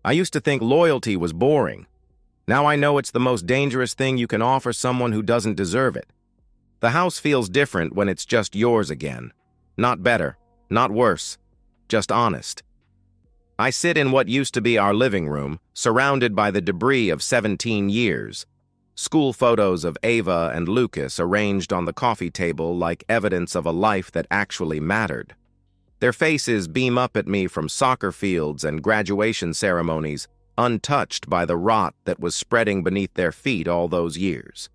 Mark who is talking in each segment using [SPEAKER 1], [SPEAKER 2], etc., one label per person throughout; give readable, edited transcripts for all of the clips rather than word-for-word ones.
[SPEAKER 1] I used to think loyalty was boring. Now I know it's the most dangerous thing you can offer someone who doesn't deserve it. The house feels different when it's just yours again. Not better, not worse, just honest. I sit in what used to be our living room, surrounded by the debris of 17 years. School photos of Ava and Lucas arranged on the coffee table like evidence of a life that actually mattered. Their faces beam up at me from soccer fields and graduation ceremonies, untouched by the rot that was spreading beneath their feet all those years.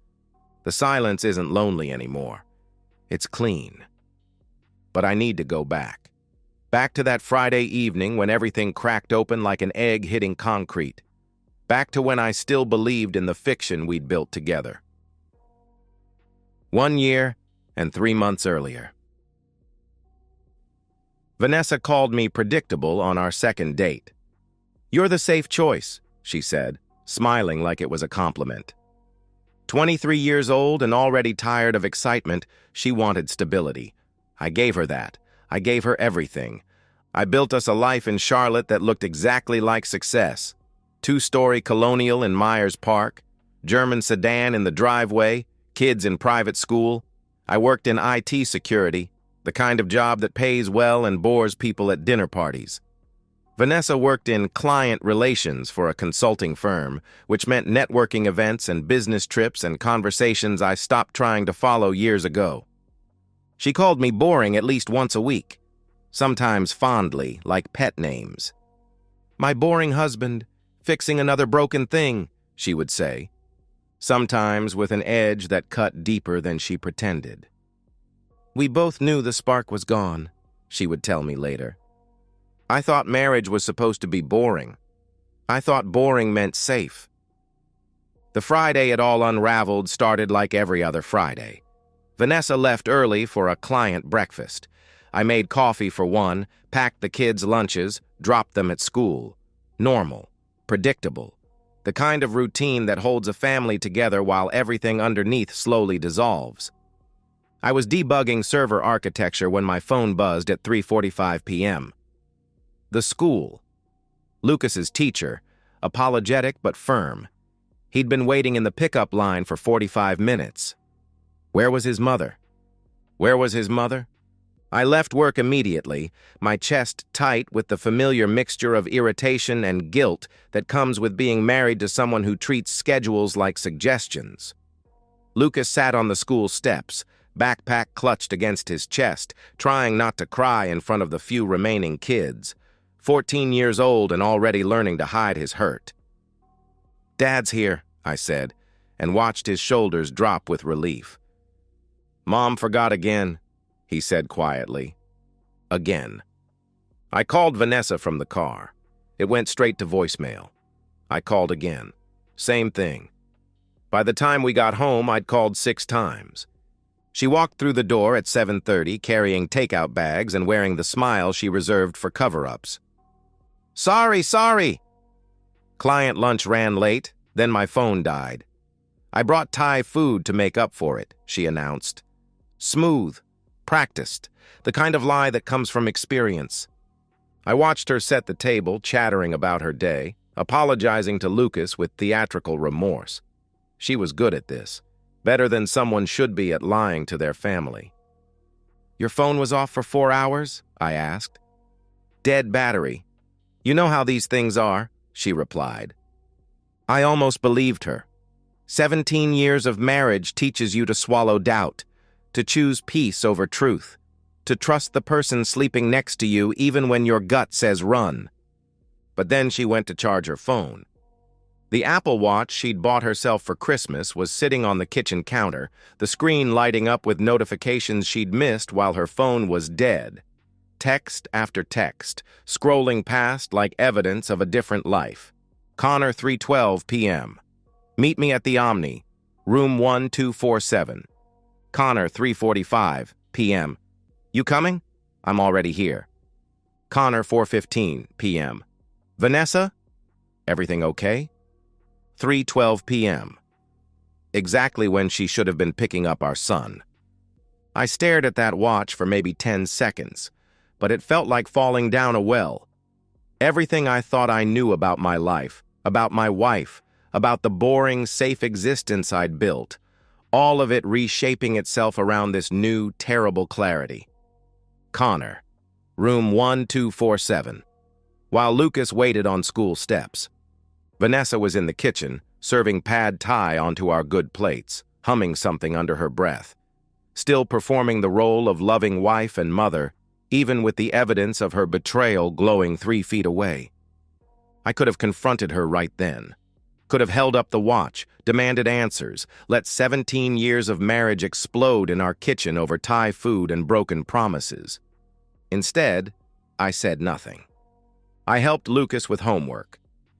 [SPEAKER 1] The silence isn't lonely anymore. It's clean. But I need to go back. Back to that Friday evening when everything cracked open like an egg hitting concrete. Back to when I still believed in the fiction we'd built together. 1 year and 3 months earlier. Vanessa called me predictable on our second date. "You're the safe choice," she said, smiling like it was a compliment. 23 years old and already tired of excitement, she wanted stability. I gave her that. I gave her everything. I built us a life in Charlotte that looked exactly like success. 2-story colonial in Myers Park, German sedan in the driveway, kids in private school. I worked in IT security, the kind of job that pays well and bores people at dinner parties. Vanessa worked in client relations for a consulting firm, which meant networking events and business trips and conversations I stopped trying to follow years ago. She called me boring at least once a week, sometimes fondly, like pet names. "My boring husband, fixing another broken thing," she would say, sometimes with an edge that cut deeper than she pretended. "We both knew the spark was gone," she would tell me later. "I thought marriage was supposed to be boring. I thought boring meant safe." The Friday it all unraveled started like every other Friday. Vanessa left early for a client breakfast. I made coffee for one, packed the kids' lunches, dropped them at school. Normal, predictable, the kind of routine that holds a family together while everything underneath slowly dissolves. I was debugging server architecture when my phone buzzed at 3:45 p.m. The school. Lucas's teacher, apologetic but firm. He'd been waiting in the pickup line for 45 minutes. Where was his mother? Where was his mother? I left work immediately, my chest tight with the familiar mixture of irritation and guilt that comes with being married to someone who treats schedules like suggestions. Lucas sat on the school steps, backpack clutched against his chest, trying not to cry in front of the few remaining kids. 14 years old and already learning to hide his hurt. "Dad's here," I said, and watched his shoulders drop with relief. "Mom forgot again," he said quietly. Again. I called Vanessa from the car. It went straight to voicemail. I called again. Same thing. By the time we got home, I'd called 6 times. She walked through the door at 7:30, carrying takeout bags and wearing the smile she reserved for cover-ups. Sorry. Client lunch ran late, then my phone died. "I brought Thai food to make up for it," she announced. Smooth, practiced, the kind of lie that comes from experience. I watched her set the table, chattering about her day, apologizing to Lucas with theatrical remorse. She was good at this, better than someone should be at lying to their family. "Your phone was off for 4 hours?" I asked. "Dead battery. You know how these things are," she replied. I almost believed her. 17 years of marriage teaches you to swallow doubt, to choose peace over truth, to trust the person sleeping next to you even when your gut says run. But then she went to charge her phone. The Apple Watch she'd bought herself for Christmas was sitting on the kitchen counter, the screen lighting up with notifications she'd missed while her phone was dead. Text after text, scrolling past like evidence of a different life. Connor, 3:12 p.m. Meet me at the Omni, room 1247. Connor, 3:45 p.m. You coming? I'm already here. Connor, 4:15 p.m. Vanessa? Everything okay? 3:12 p.m. Exactly when she should have been picking up our son. I stared at that watch for maybe 10 seconds, but it felt like falling down a well. Everything I thought I knew about my life, about my wife, about the boring, safe existence I'd built, all of it reshaping itself around this new, terrible clarity. Connor, room 1247. While Lucas waited on school steps, Vanessa was in the kitchen, serving pad thai onto our good plates, humming something under her breath, still performing the role of loving wife and mother, even with the evidence of her betrayal glowing 3 feet away. I could have confronted her right then. Could have held up the watch, demanded answers, let 17 years of marriage explode in our kitchen over Thai food and broken promises. Instead, I said nothing. I helped Lucas with homework.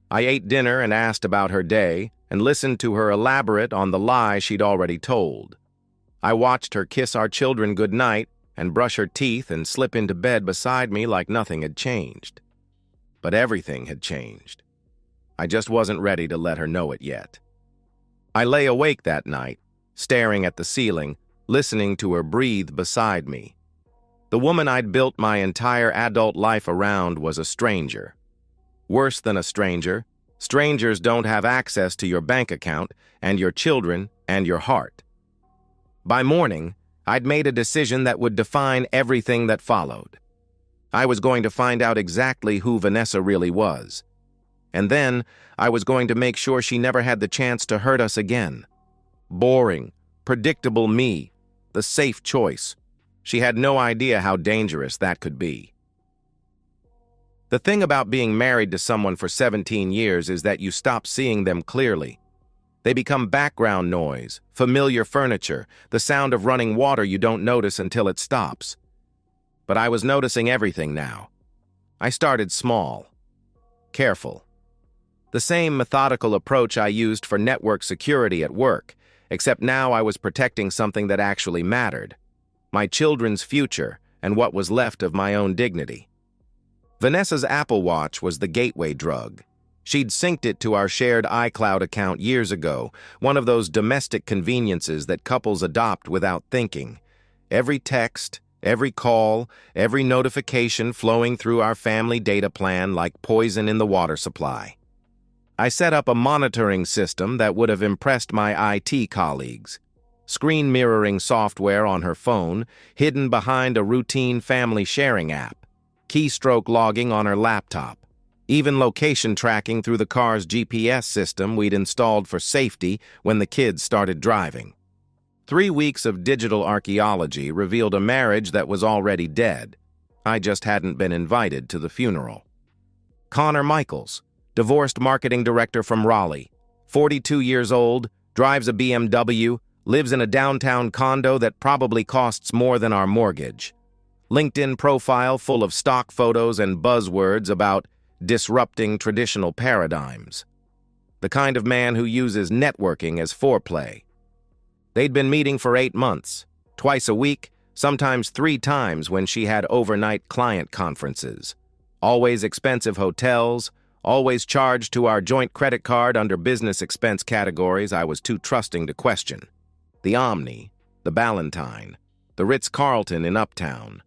[SPEAKER 1] I ate dinner and asked about her day and listened to her elaborate on the lie she'd already told. I watched her kiss our children goodnight and brush her teeth and slip into bed beside me like nothing had changed. But everything had changed. I just wasn't ready to let her know it yet. I lay awake that night, staring at the ceiling, listening to her breathe beside me. The woman I'd built my entire adult life around was a stranger. Worse than a stranger, strangers don't have access to your bank account and your children and your heart. By morning, I'd made a decision that would define everything that followed. I was going to find out exactly who Vanessa really was. And then, I was going to make sure she never had the chance to hurt us again. Boring, predictable me, the safe choice. She had no idea how dangerous that could be. The thing about being married to someone for 17 years is that you stop seeing them clearly. They become background noise, familiar furniture, the sound of running water you don't notice until it stops. But I was noticing everything now. I started small, careful. The same methodical approach I used for network security at work, except now I was protecting something that actually mattered. My children's future and what was left of my own dignity. Vanessa's Apple Watch was the gateway drug. She'd synced it to our shared iCloud account years ago, one of those domestic conveniences that couples adopt without thinking. Every text, every call, every notification flowing through our family data plan like poison in the water supply. I set up a monitoring system that would have impressed my IT colleagues. Screen mirroring software on her phone, hidden behind a routine family sharing app. Keystroke logging on her laptop. Even location tracking through the car's GPS system we'd installed for safety when the kids started driving. 3 weeks of digital archaeology revealed a marriage that was already dead. I just hadn't been invited to the funeral. Connor Michaels, divorced marketing director from Raleigh, 42 years old, drives a BMW, lives in a downtown condo that probably costs more than our mortgage. LinkedIn profile full of stock photos and buzzwords about disrupting traditional paradigms. The kind of man who uses networking as foreplay. They'd been meeting for 8 months, twice a week, sometimes 3 times when she had overnight client conferences. Always expensive hotels, always charged to our joint credit card under business expense categories I was too trusting to question. The Omni, the Ballantine, the Ritz-Carlton in Uptown.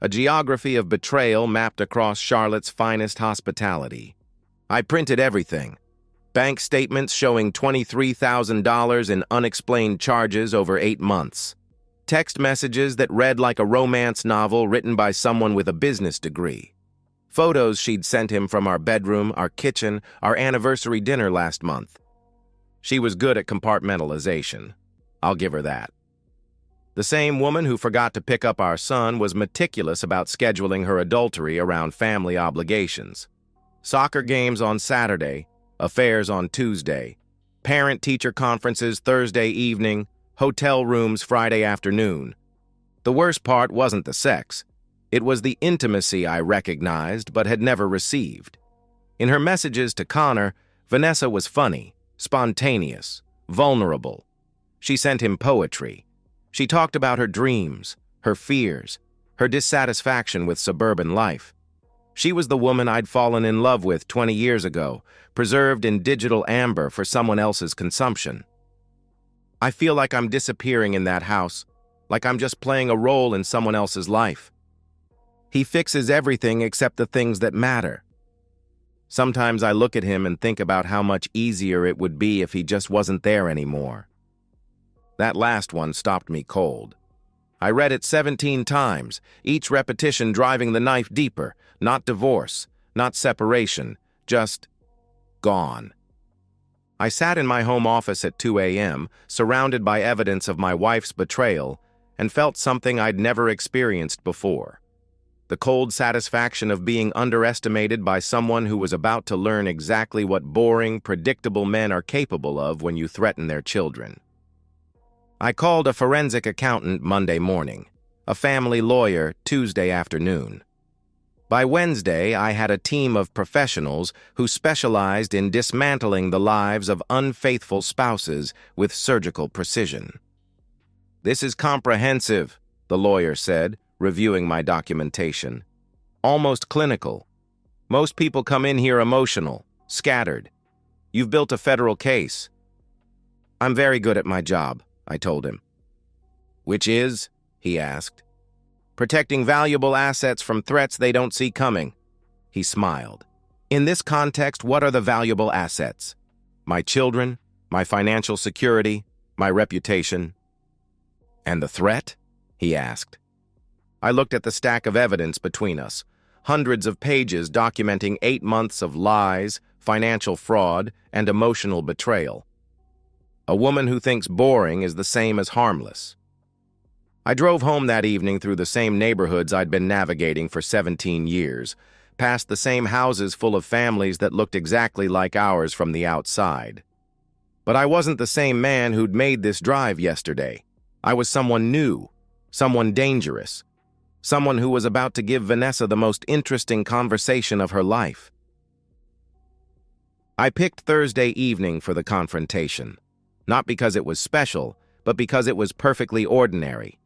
[SPEAKER 1] A geography of betrayal mapped across Charlotte's finest hospitality. I printed everything. Bank statements showing $23,000 in unexplained charges over 8 months. Text messages that read like a romance novel written by someone with a business degree. Photos she'd sent him from our bedroom, our kitchen, our anniversary dinner last month. She was good at compartmentalization. I'll give her that. The same woman who forgot to pick up our son was meticulous about scheduling her adultery around family obligations. Soccer games on Saturday, affairs on Tuesday, parent-teacher conferences Thursday evening, hotel rooms Friday afternoon. The worst part wasn't the sex. It was the intimacy I recognized but had never received. In her messages to Connor, Vanessa was funny, spontaneous, vulnerable. She sent him poetry. She talked about her dreams, her fears, her dissatisfaction with suburban life. She was the woman I'd fallen in love with 20 years ago, preserved in digital amber for someone else's consumption. I feel like I'm disappearing in that house, like I'm just playing a role in someone else's life. He fixes everything except the things that matter. Sometimes I look at him and think about how much easier it would be if he just wasn't there anymore. That last one stopped me cold. I read it 17 times, each repetition driving the knife deeper. Not divorce, not separation, just gone. I sat in my home office at 2 a.m., surrounded by evidence of my wife's betrayal, and felt something I'd never experienced before. The cold satisfaction of being underestimated by someone who was about to learn exactly what boring, predictable men are capable of when you threaten their children. I called a forensic accountant Monday morning, a family lawyer Tuesday afternoon. By Wednesday, I had a team of professionals who specialized in dismantling the lives of unfaithful spouses with surgical precision. "This is comprehensive," the lawyer said, reviewing my documentation. "Almost clinical. Most people come in here emotional, scattered. You've built a federal case." "I'm very good at my job," I told him. "Which is?" he asked. "Protecting valuable assets from threats they don't see coming." He smiled. "In this context, what are the valuable assets? My children, my financial security, my reputation." "And the threat?" he asked. I looked at the stack of evidence between us, hundreds of pages documenting 8 months of lies, financial fraud, and emotional betrayal. A woman who thinks boring is the same as harmless. I drove home that evening through the same neighborhoods I'd been navigating for 17 years, past the same houses full of families that looked exactly like ours from the outside. But I wasn't the same man who'd made this drive yesterday. I was someone new, someone dangerous, someone who was about to give Vanessa the most interesting conversation of her life. I picked Thursday evening for the confrontation, not because it was special, but because it was perfectly ordinary.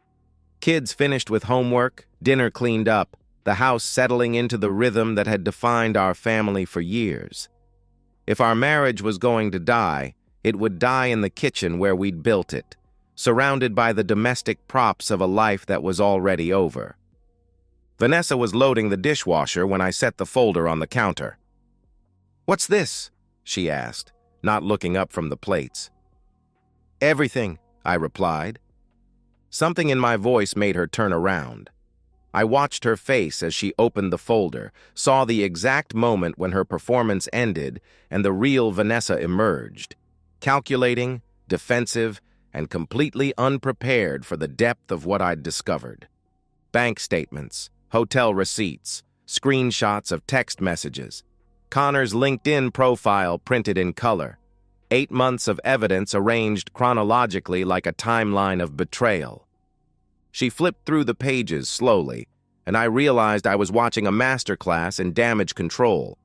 [SPEAKER 1] Kids finished with homework, dinner cleaned up, the house settling into the rhythm that had defined our family for years. If our marriage was going to die, it would die in the kitchen where we'd built it, surrounded by the domestic props of a life that was already over. Vanessa was loading the dishwasher when I set the folder on the counter. "What's this?" she asked, not looking up from the plates. "Everything," I replied. Something in my voice made her turn around. I watched her face as she opened the folder, saw the exact moment when her performance ended and the real Vanessa emerged, calculating, defensive, and completely unprepared for the depth of what I'd discovered. Bank statements, hotel receipts, screenshots of text messages, Connor's LinkedIn profile printed in color, 8 months of evidence arranged chronologically like a timeline of betrayal. She flipped through the pages slowly, and I realized I was watching a masterclass in damage control.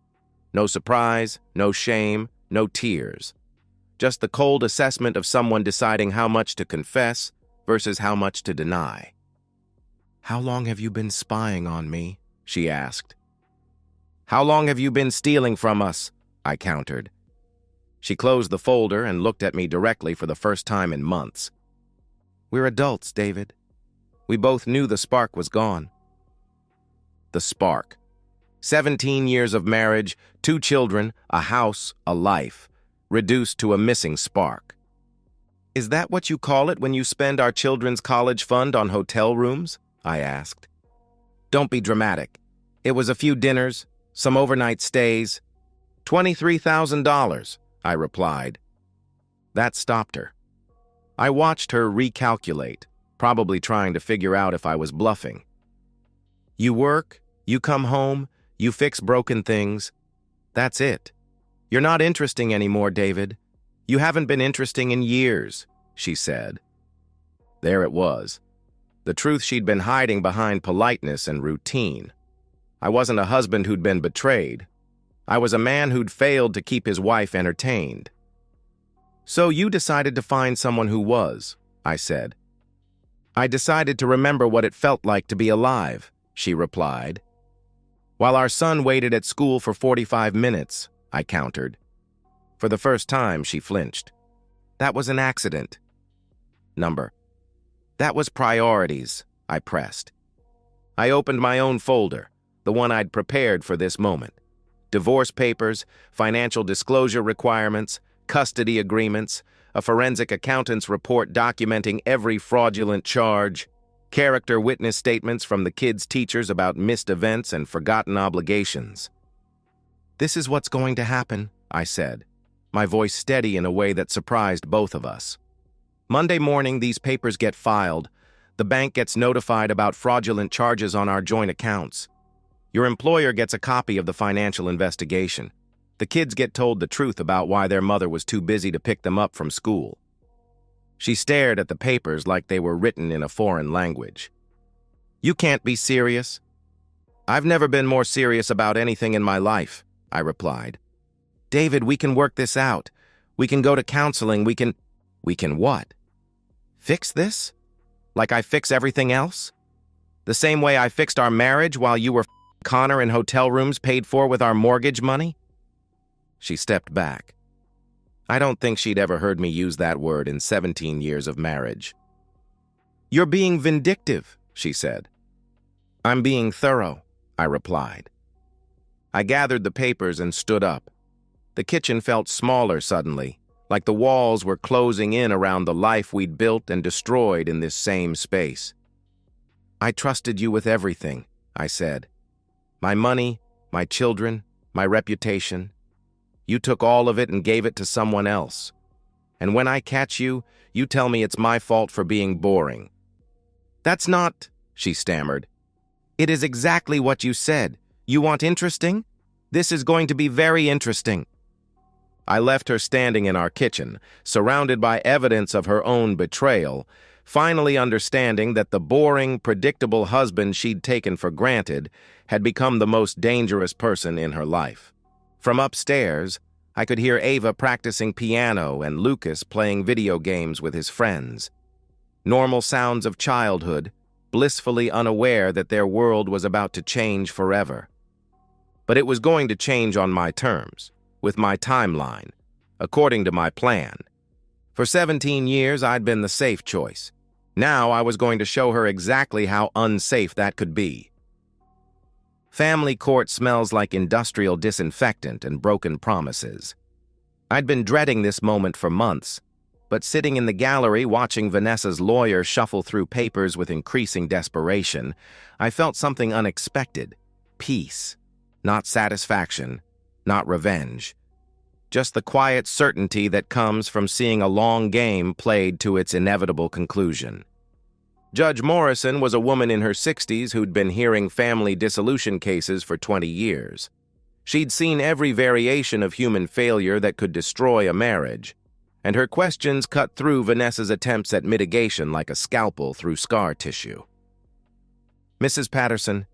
[SPEAKER 1] No surprise, no shame, no tears. Just the cold assessment of someone deciding how much to confess versus how much to deny. "How long have you been spying on me?" she asked. "How long have you been stealing from us?" I countered. She closed the folder and looked at me directly for the first time in months. "We're adults, David. We both knew the spark was gone." The spark. 17 years of marriage, 2 children, a house, a life, reduced to a missing spark. "Is that what you call it when you spend our children's college fund on hotel rooms?" I asked. "Don't be dramatic. It was a few dinners, some overnight stays. $23,000, I replied. That stopped her. I watched her recalculate, probably trying to figure out if I was bluffing. "You work, you come home, you fix broken things. That's it. You're not interesting anymore, David. You haven't been interesting in years," she said. There it was. The truth she'd been hiding behind politeness and routine. I wasn't a husband who'd been betrayed. I was a man who'd failed to keep his wife entertained. "So you decided to find someone who was," I said. "I decided to remember what it felt like to be alive," she replied. "While our son waited at school for 45 minutes, I countered. For the first time, she flinched. "That was an accident." Number. "That was priorities," I pressed. I opened my own folder, the one I'd prepared for this moment. divorce papers, financial disclosure requirements, custody agreements, a forensic accountant's report documenting every fraudulent charge, character witness statements from the kids' teachers about missed events and forgotten obligations. "This is what's going to happen," I said, my voice steady in a way that surprised both of us. "Monday morning, these papers get filed. The bank gets notified about fraudulent charges on our joint accounts. Your employer gets a copy of the financial investigation. The kids get told the truth about why their mother was too busy to pick them up from school." She stared at the papers like they were written in a foreign language. "You can't be serious." "I've never been more serious about anything in my life," I replied. "David, we can work this out. We can go to counseling. We can what? Fix this? Like I fix everything else? The same way I fixed our marriage while you were Connor in hotel rooms paid for with our mortgage money?" She stepped back. I don't think she'd ever heard me use that word in 17 years of marriage. "You're being vindictive," she said. "I'm being thorough," I replied. I gathered the papers and stood up. The kitchen felt smaller suddenly, like the walls were closing in around the life we'd built and destroyed in this same space. "I trusted you with everything," I said. "My money, my children, my reputation. You took all of it and gave it to someone else. And when I catch you, you tell me it's my fault for being boring." "That's not," she stammered. "It is exactly what you said. You want interesting? This is going to be very interesting." I left her standing in our kitchen, surrounded by evidence of her own betrayal, finally understanding that the boring, predictable husband she'd taken for granted had become the most dangerous person in her life. From upstairs, I could hear Ava practicing piano and Lucas playing video games with his friends. Normal sounds of childhood, blissfully unaware that their world was about to change forever. But it was going to change on my terms, with my timeline, according to my plan. For 17 years, I'd been the safe choice. Now I was going to show her exactly how unsafe that could be. Family court smells like industrial disinfectant and broken promises. I'd been dreading this moment for months, but sitting in the gallery watching Vanessa's lawyer shuffle through papers with increasing desperation, I felt something unexpected. Peace. Not satisfaction. Not revenge. Just the quiet certainty that comes from seeing a long game played to its inevitable conclusion. Judge Morrison was a woman in her 60s who'd been hearing family dissolution cases for 20 years. She'd seen every variation of human failure that could destroy a marriage, and her questions cut through Vanessa's attempts at mitigation like a scalpel through scar tissue. "Mrs. Patterson,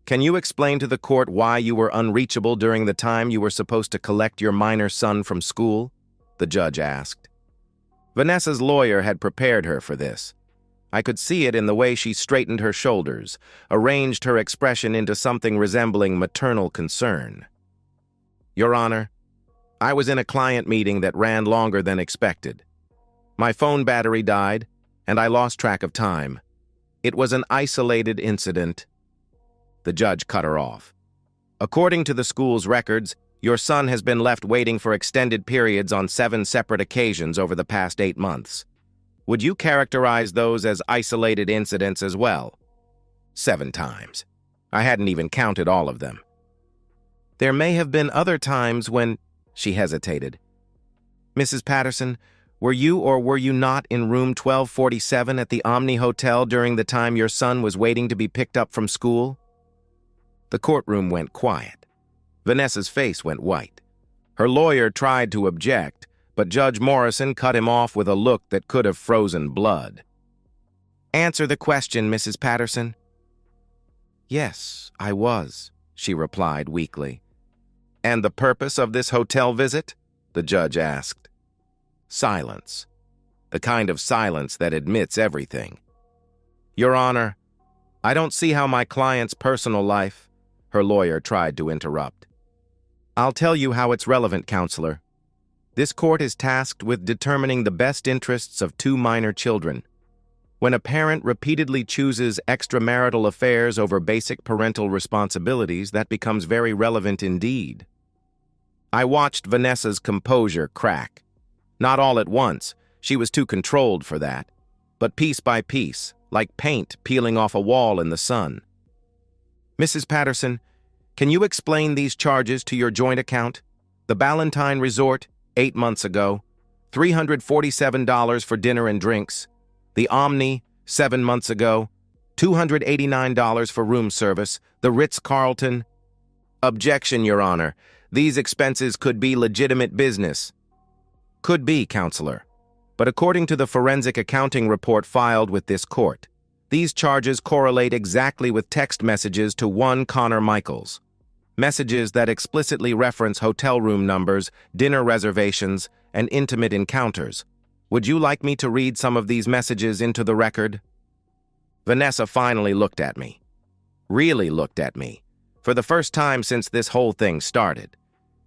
[SPEAKER 1] can you explain to the court why you were unreachable during the time you were supposed to collect your minor son from school?" the judge asked. Vanessa's lawyer had prepared her for this. I could see it in the way she straightened her shoulders, arranged her expression into something resembling maternal concern. "Your Honor, I was in a client meeting that ran longer than expected. My phone battery died, and I lost track of time. It was an isolated incident." The judge cut her off. "According to the school's records, your son has been left waiting for extended periods on 7 separate occasions over the past 8 months. Would you characterize those as isolated incidents as well?" 7 times. I hadn't even counted all of them. "There may have been other times when—" She hesitated. "Mrs. Patterson, were you or were you not in room 1247 at the Omni Hotel during the time your son was waiting to be picked up from school?" The courtroom went quiet. Vanessa's face went white. Her lawyer tried to object, but Judge Morrison cut him off with a look that could have frozen blood. "Answer the question, Mrs. Patterson." "Yes, I was," she replied weakly. "And the purpose of this hotel visit?" the judge asked. Silence. The kind of silence that admits everything. "Your Honor, I don't see how my client's personal life—" her lawyer tried to interrupt. "I'll tell you how it's relevant, counselor. This court is tasked with determining the best interests of 2 minor children. When a parent repeatedly chooses extramarital affairs over basic parental responsibilities, that becomes very relevant indeed." I watched Vanessa's composure crack. Not all at once, she was too controlled for that, but piece by piece, like paint peeling off a wall in the sun. "Mrs. Patterson, can you explain these charges to your joint account? The Ballantine Resort, 8 months ago, $347 for dinner and drinks. The Omni, 7 months ago, $289 for room service. The Ritz-Carlton." "Objection, Your Honor. These expenses could be legitimate business." "Could be, Counselor. But according to the forensic accounting report filed with this court, these charges correlate exactly with text messages to one Connor Michaels. Messages that explicitly reference hotel room numbers, dinner reservations, and intimate encounters. Would you like me to read some of these messages into the record?" Vanessa finally looked at me. Really looked at me. For the first time since this whole thing started.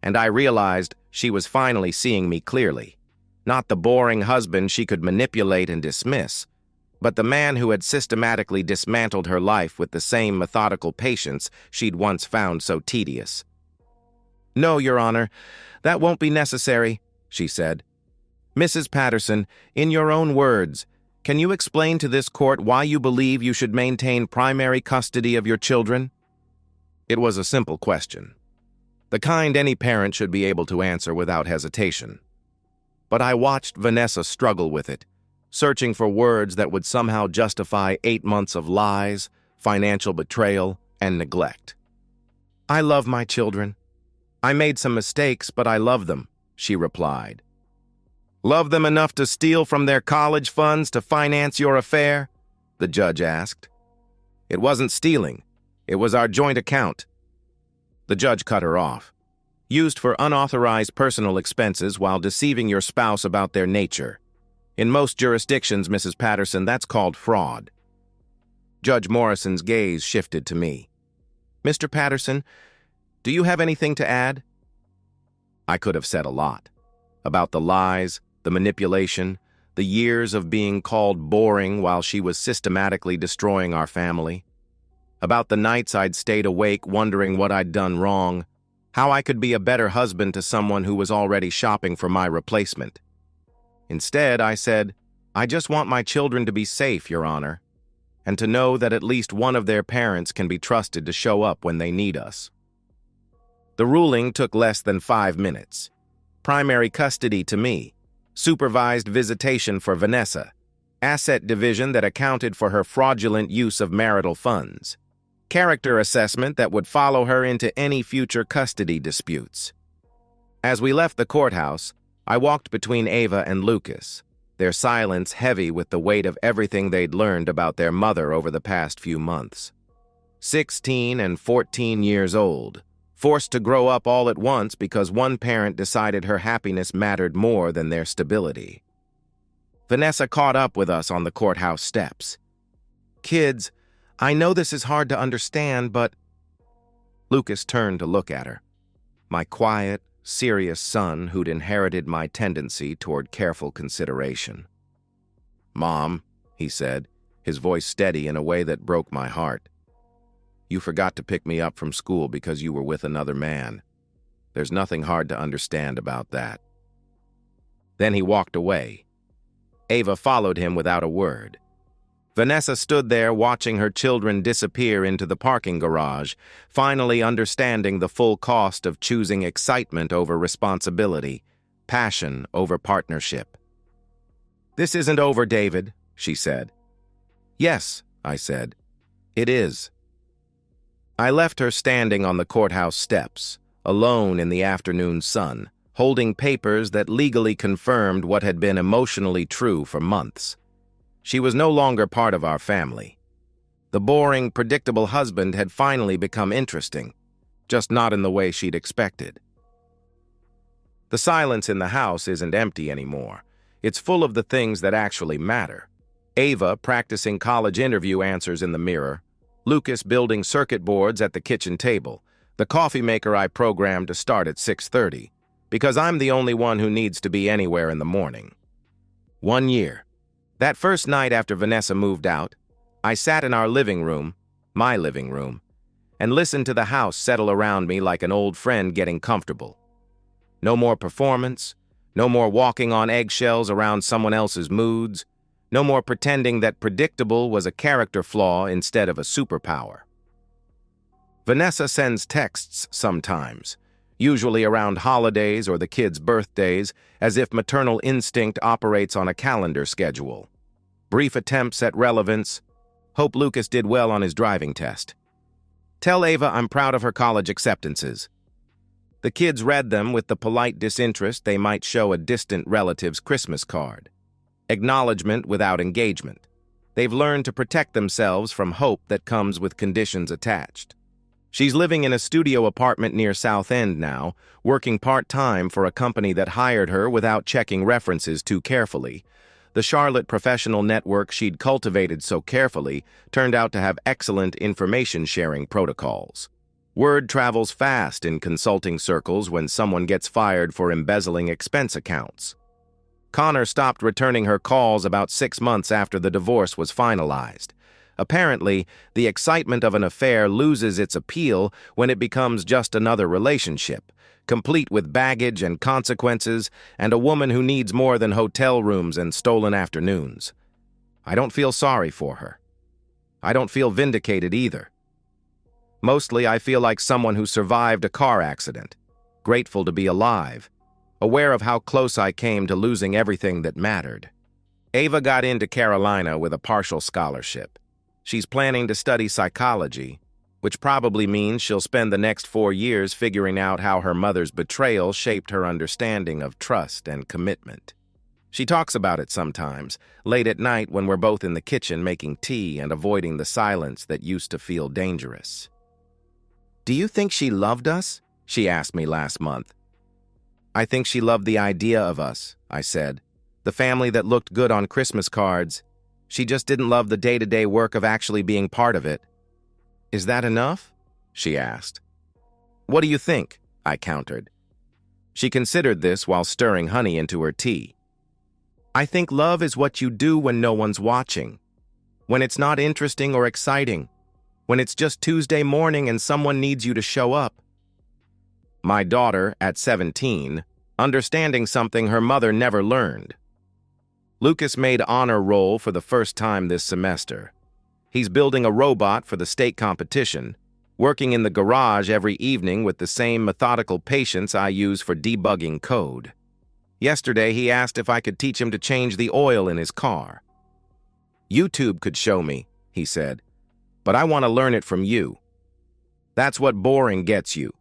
[SPEAKER 1] And I realized she was finally seeing me clearly. Not the boring husband she could manipulate and dismiss, but the man who had systematically dismantled her life with the same methodical patience she'd once found so tedious. "No, Your Honor, that won't be necessary," she said. "Mrs. Patterson, in your own words, can you explain to this court why you believe you should maintain primary custody of your children?" It was a simple question, the kind any parent should be able to answer without hesitation. But I watched Vanessa struggle with it, searching for words that would somehow justify 8 months of lies, financial betrayal, and neglect. "I love my children. I made some mistakes, but I love them," she replied. "Love them enough to steal from their college funds to finance your affair?" the judge asked. "It wasn't stealing. It was our joint account." The judge cut her off. "Used for unauthorized personal expenses while deceiving your spouse about their nature. In most jurisdictions, Mrs. Patterson, that's called fraud." Judge Morrison's gaze shifted to me. "Mr. Patterson, do you have anything to add?" I could have said a lot. About the lies, the manipulation, the years of being called boring while she was systematically destroying our family. About the nights I'd stayed awake wondering what I'd done wrong, how I could be a better husband to someone who was already shopping for my replacement. Instead, I said, "I just want my children to be safe, Your Honor, and to know that at least one of their parents can be trusted to show up when they need us." The ruling took less than 5 minutes. Primary custody to me, supervised visitation for Vanessa, asset division that accounted for her fraudulent use of marital funds, character assessment that would follow her into any future custody disputes. As we left the courthouse, I walked between Ava and Lucas, their silence heavy with the weight of everything they'd learned about their mother over the past few months. 16 and 14 years old, forced to grow up all at once because one parent decided her happiness mattered more than their stability. Vanessa caught up with us on the courthouse steps. "Kids, I know this is hard to understand, but—" Lucas turned to look at her. My quiet, serious son who'd inherited my tendency toward careful consideration. "Mom," he said, his voice steady in a way that broke my heart. "You forgot to pick me up from school because you were with another man. There's nothing hard to understand about that." Then he walked away. Ava followed him without a word. Vanessa stood there watching her children disappear into the parking garage, finally understanding the full cost of choosing excitement over responsibility, passion over partnership. "This isn't over, David," she said. "Yes," I said. "It is." I left her standing on the courthouse steps, alone in the afternoon sun, holding papers that legally confirmed what had been emotionally true for months. She was no longer part of our family. The boring, predictable husband had finally become interesting, just not in the way she'd expected. The silence in the house isn't empty anymore. It's full of the things that actually matter. Ava practicing college interview answers in the mirror, Lucas building circuit boards at the kitchen table, the coffee maker I programmed to start at 6:30, because I'm the only one who needs to be anywhere in the morning. 1 year. That first night after Vanessa moved out, I sat in our living room, my living room, and listened to the house settle around me like an old friend getting comfortable. No more performance. No more walking on eggshells around someone else's moods. No more pretending that predictable was a character flaw instead of a superpower. Vanessa sends texts sometimes, usually around holidays or the kids' birthdays, as if maternal instinct operates on a calendar schedule. Brief attempts at relevance. Hope Lucas did well on his driving test. Tell Ava I'm proud of her college acceptances. The kids read them with the polite disinterest they might show a distant relative's Christmas card. Acknowledgement without engagement. They've learned to protect themselves from hope that comes with conditions attached. She's living in a studio apartment near South End now, working part-time for a company that hired her without checking references too carefully. The Charlotte professional network she'd cultivated so carefully turned out to have excellent information-sharing protocols. Word travels fast in consulting circles when someone gets fired for embezzling expense accounts. Connor stopped returning her calls about 6 months after the divorce was finalized. Apparently, the excitement of an affair loses its appeal when it becomes just another relationship, complete with baggage and consequences, and a woman who needs more than hotel rooms and stolen afternoons. I don't feel sorry for her. I don't feel vindicated either. Mostly, I feel like someone who survived a car accident, grateful to be alive, aware of how close I came to losing everything that mattered. Ava got into Carolina with a partial scholarship. She's planning to study psychology, which probably means she'll spend the next 4 years figuring out how her mother's betrayal shaped her understanding of trust and commitment. She talks about it sometimes, late at night when we're both in the kitchen making tea and avoiding the silence that used to feel dangerous. "Do you think she loved us?" she asked me last month. "I think she loved the idea of us," I said. "The family that looked good on Christmas cards. She just didn't love the day-to-day work of actually being part of it." "Is that enough?" she asked. "What do you think?" I countered. She considered this while stirring honey into her tea. "I think love is what you do when no one's watching. When it's not interesting or exciting. When it's just Tuesday morning and someone needs you to show up." My daughter, at 17, understanding something her mother never learned. Lucas made honor roll for the first time this semester. He's building a robot for the state competition, working in the garage every evening with the same methodical patience I use for debugging code. Yesterday, he asked if I could teach him to change the oil in his car. "YouTube could show me," he said, "but I want to learn it from you." That's what boring gets you.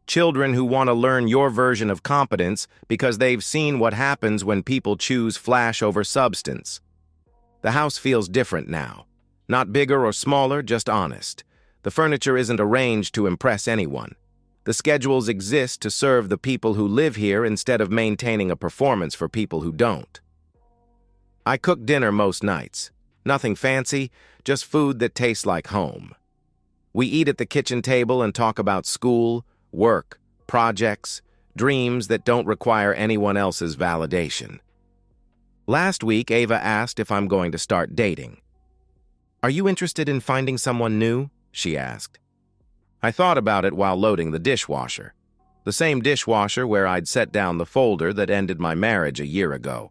[SPEAKER 1] Children who want to learn your version of competence because they've seen what happens when people choose flash over substance. The house feels different now. Not bigger or smaller, just honest. The furniture isn't arranged to impress anyone. The schedules exist to serve the people who live here instead of maintaining a performance for people who don't. I cook dinner most nights. Nothing fancy, just food that tastes like home. We eat at the kitchen table and talk about school, work, projects, dreams that don't require anyone else's validation. Last week, Ava asked if I'm going to start dating. "Are you interested in finding someone new?" she asked. I thought about it while loading the dishwasher. The same dishwasher where I'd set down the folder that ended my marriage a year ago.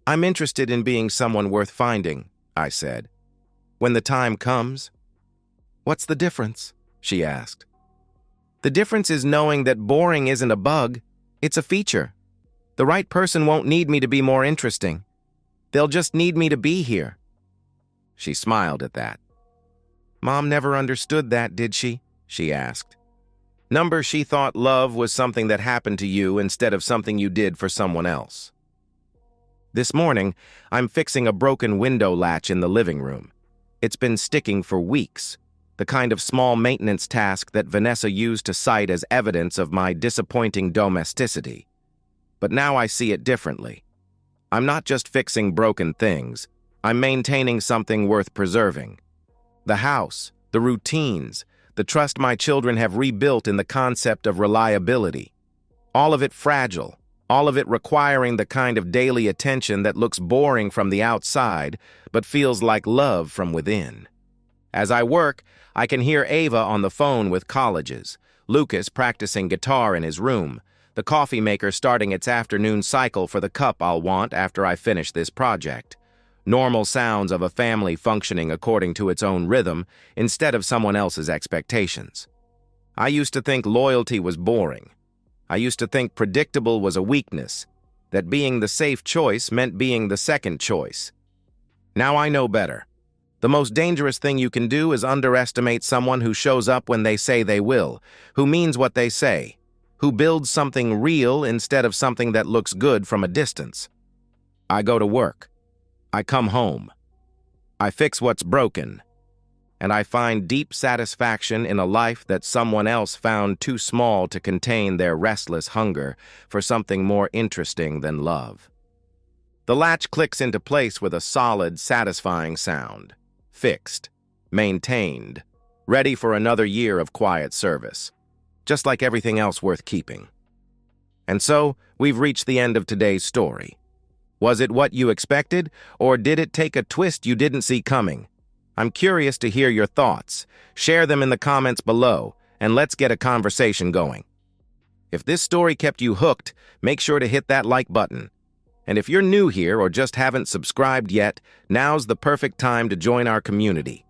[SPEAKER 1] "I'm interested in being someone worth finding," I said. "When the time comes." "What's the difference?" she asked. "The difference is knowing that boring isn't a bug, it's a feature. The right person won't need me to be more interesting. They'll just need me to be here." She smiled at that. "Mom never understood that, did she?" she asked. She thought love was something that happened to you instead of something you did for someone else. This morning, I'm fixing a broken window latch in the living room. It's been sticking for weeks. The kind of small maintenance task that Vanessa used to cite as evidence of my disappointing domesticity. But now I see it differently. I'm not just fixing broken things, I'm maintaining something worth preserving. The house, the routines, the trust my children have rebuilt in the concept of reliability. All of it fragile, all of it requiring the kind of daily attention that looks boring from the outside, but feels like love from within. As I work, I can hear Ava on the phone with colleges, Lucas practicing guitar in his room, the coffee maker starting its afternoon cycle for the cup I'll want after I finish this project. Normal sounds of a family functioning according to its own rhythm instead of someone else's expectations. I used to think loyalty was boring. I used to think predictable was a weakness, that being the safe choice meant being the second choice. Now I know better. The most dangerous thing you can do is underestimate someone who shows up when they say they will, who means what they say, who builds something real instead of something that looks good from a distance. I go to work. I come home. I fix what's broken. And I find deep satisfaction in a life that someone else found too small to contain their restless hunger for something more interesting than love. The latch clicks into place with a solid, satisfying sound. Fixed, maintained, ready for another year of quiet service, just like everything else worth keeping. And so, we've reached the end of today's story. Was it what you expected, or did it take a twist you didn't see coming? I'm curious to hear your thoughts. Share them in the comments below, and let's get a conversation going. If this story kept you hooked, make sure to hit that like button. And if you're new here or just haven't subscribed yet, now's the perfect time to join our community.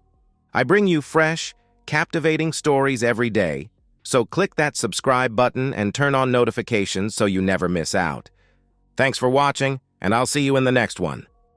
[SPEAKER 1] I bring you fresh, captivating stories every day, so click that subscribe button and turn on notifications so you never miss out. Thanks for watching, and I'll see you in the next one.